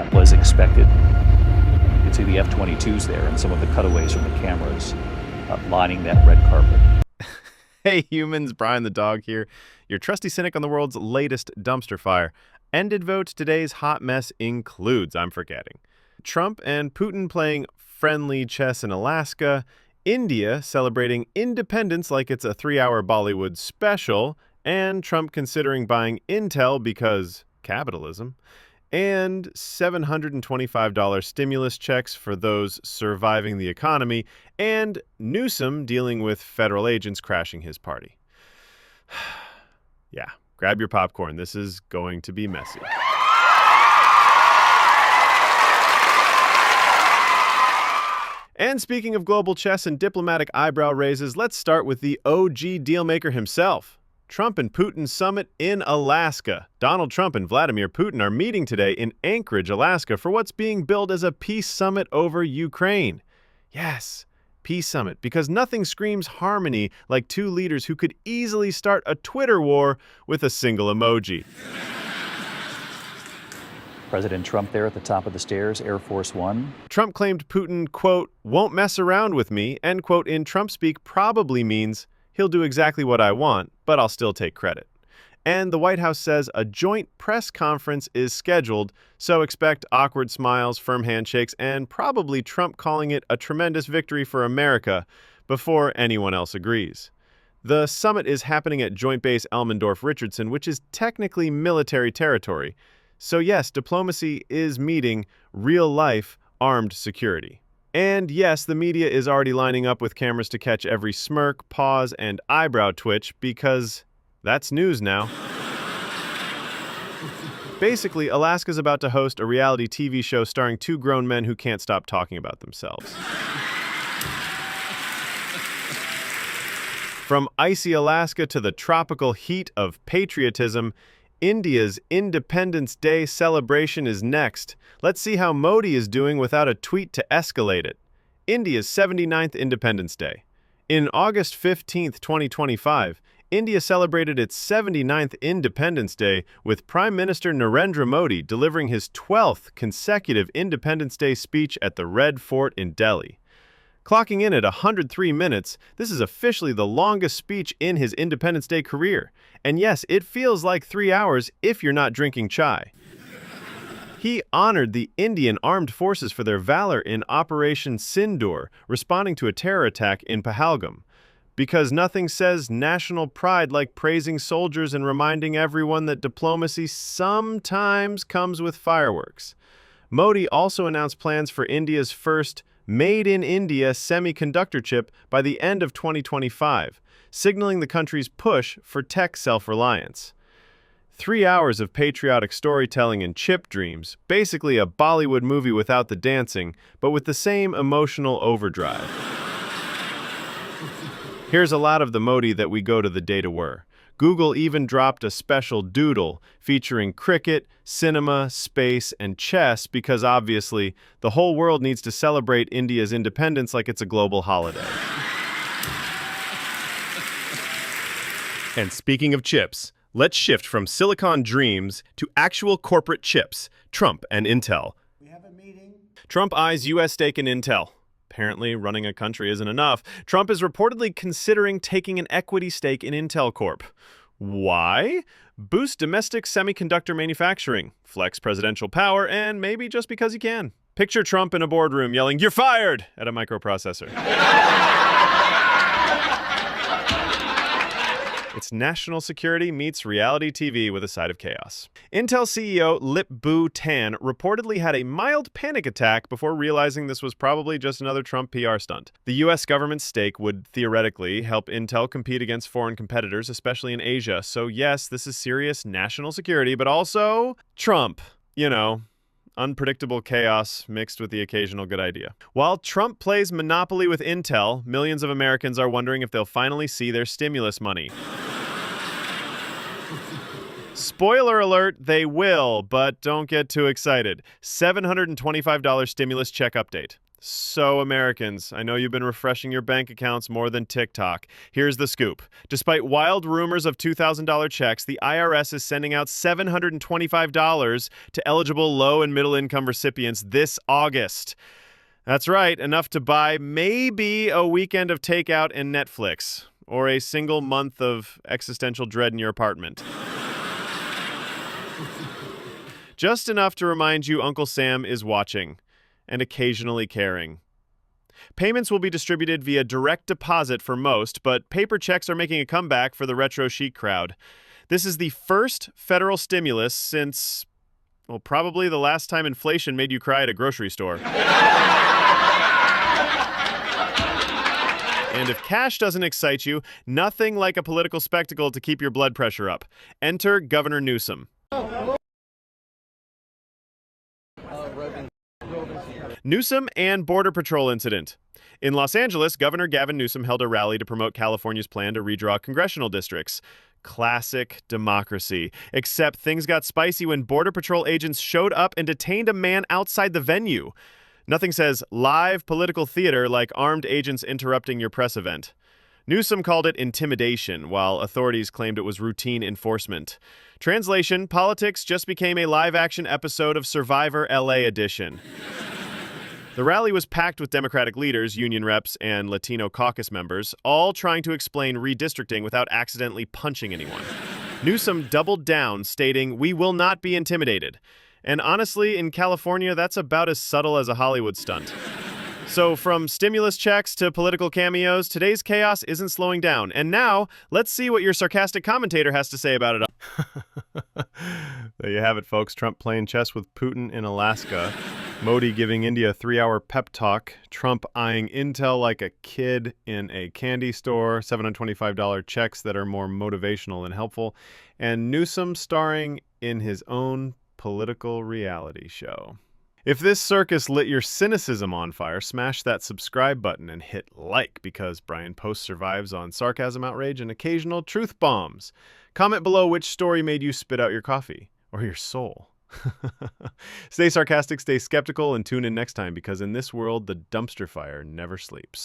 That was expected. You can see the F-22s there and some of the cutaways from the cameras lining that red carpet. Hey humans, Brian the dog here, your trusty cynic on the world's latest dumpster fire. Ended votes today's hot mess includes, I'm forgetting, Trump and Putin playing friendly chess in Alaska, India celebrating independence like it's a 3-hour Bollywood special, and Trump considering buying Intel because capitalism, and $725 stimulus checks for those surviving the economy, and Newsom dealing with federal agents crashing his party. Yeah, grab your popcorn. This is going to be messy. And speaking of global chess and diplomatic eyebrow raises, let's start with the OG dealmaker himself. Trump and Putin summit in Alaska. Donald Trump and Vladimir Putin are meeting today in Anchorage, Alaska, for what's being billed as a peace summit over Ukraine. Yes, peace summit, because nothing screams harmony like two leaders who could easily start a Twitter war with a single emoji. President Trump there at the top of the stairs, Air Force One. Trump claimed Putin, quote, won't mess around with me, end quote, in Trump speak probably means he'll do exactly what I want, but I'll still take credit. And the White House says a joint press conference is scheduled, so expect awkward smiles, firm handshakes, and probably Trump calling it a tremendous victory for America before anyone else agrees. The summit is happening at Joint Base Elmendorf-Richardson, which is technically military territory. So yes, diplomacy is meeting real-life armed security. And yes, the media is already lining up with cameras to catch every smirk, pause, and eyebrow twitch because that's news now. Basically, Alaska's about to host a reality TV show starring two grown men who can't stop talking about themselves. From icy Alaska to the tropical heat of patriotism, India's Independence Day celebration is next. Let's see how Modi is doing without a tweet to escalate it. India's 79th Independence Day. In August 15, 2025, India celebrated its 79th Independence Day with Prime Minister Narendra Modi delivering his 12th consecutive Independence Day speech at the Red Fort in Delhi. Clocking in at 103 minutes, this is officially the longest speech in his Independence Day career. And yes, it feels like 3 hours if you're not drinking chai. He honored the Indian Armed Forces for their valor in Operation Sindoor, responding to a terror attack in Pahalgam. Because nothing says national pride like praising soldiers and reminding everyone that diplomacy sometimes comes with fireworks. Modi also announced plans for India's first Made in India semiconductor chip by the end of 2025, signaling the country's push for tech self-reliance. 3 hours of patriotic storytelling and chip dreams, basically a Bollywood movie without the dancing, but with the same emotional overdrive. Here's a lot of the Modi that we go to the data were. Google even dropped a special doodle featuring cricket, cinema, space, and chess because obviously the whole world needs to celebrate India's independence like it's a global holiday. And speaking of chips, let's shift from silicon dreams to actual corporate chips, Trump and Intel. We have a meeting. Trump eyes U.S. stake in Intel. Apparently, running a country isn't enough. Trump is reportedly considering taking an equity stake in Intel Corp. Why? Boost domestic semiconductor manufacturing, flex presidential power, and maybe just because he can. Picture Trump in a boardroom yelling, "You're fired!" at a microprocessor. It's national security meets reality TV with a side of chaos. Intel CEO Lip-Bu Tan reportedly had a mild panic attack before realizing this was probably just another Trump PR stunt. The U.S. government's stake would theoretically help Intel compete against foreign competitors, especially in Asia. So yes, this is serious national security, but also Trump. You know, unpredictable chaos mixed with the occasional good idea. While Trump plays Monopoly with Intel, millions of Americans are wondering if they'll finally see their stimulus money. Spoiler alert, they will, but don't get too excited. $725 stimulus check update. So, Americans, I know you've been refreshing your bank accounts more than TikTok. Here's the scoop. Despite wild rumors of $2,000 checks, the IRS is sending out $725 to eligible low and middle income recipients this August. That's right, enough to buy maybe a weekend of takeout and Netflix, or a single month of existential dread in your apartment. Just enough to remind you Uncle Sam is watching and occasionally caring. Payments will be distributed via direct deposit for most, but paper checks are making a comeback for the retro chic crowd. This is the first federal stimulus since, well, probably the last time inflation made you cry at a grocery store. And if cash doesn't excite you, nothing like a political spectacle to keep your blood pressure up. Enter Governor Newsom. Newsom and Border Patrol incident. In Los Angeles, Governor Gavin Newsom held a rally to promote California's plan to redraw congressional districts. Classic democracy. Except things got spicy when Border Patrol agents showed up and detained a man outside the venue. Nothing says live political theater like armed agents interrupting your press event. Newsom called it intimidation, while authorities claimed it was routine enforcement. Translation, politics just became a live-action episode of Survivor LA edition. The rally was packed with Democratic leaders, union reps, and Latino caucus members, all trying to explain redistricting without accidentally punching anyone. Newsom doubled down, stating, "We will not be intimidated." And honestly, in California, that's about as subtle as a Hollywood stunt. So from stimulus checks to political cameos, today's chaos isn't slowing down. And now, let's see what your sarcastic commentator has to say about it. There you have it, folks. Trump playing chess with Putin in Alaska. Modi giving India a 3-hour pep talk. Trump eyeing Intel like a kid in a candy store. $725 checks that are more motivational than helpful. And Newsom starring in his own political reality show. If this circus lit your cynicism on fire, smash that subscribe button and hit like, because Brian Post survives on sarcasm, outrage, and occasional truth bombs. Comment below which story made you spit out your coffee or your soul. Stay sarcastic, stay skeptical, and tune in next time, because in this world, the dumpster fire never sleeps.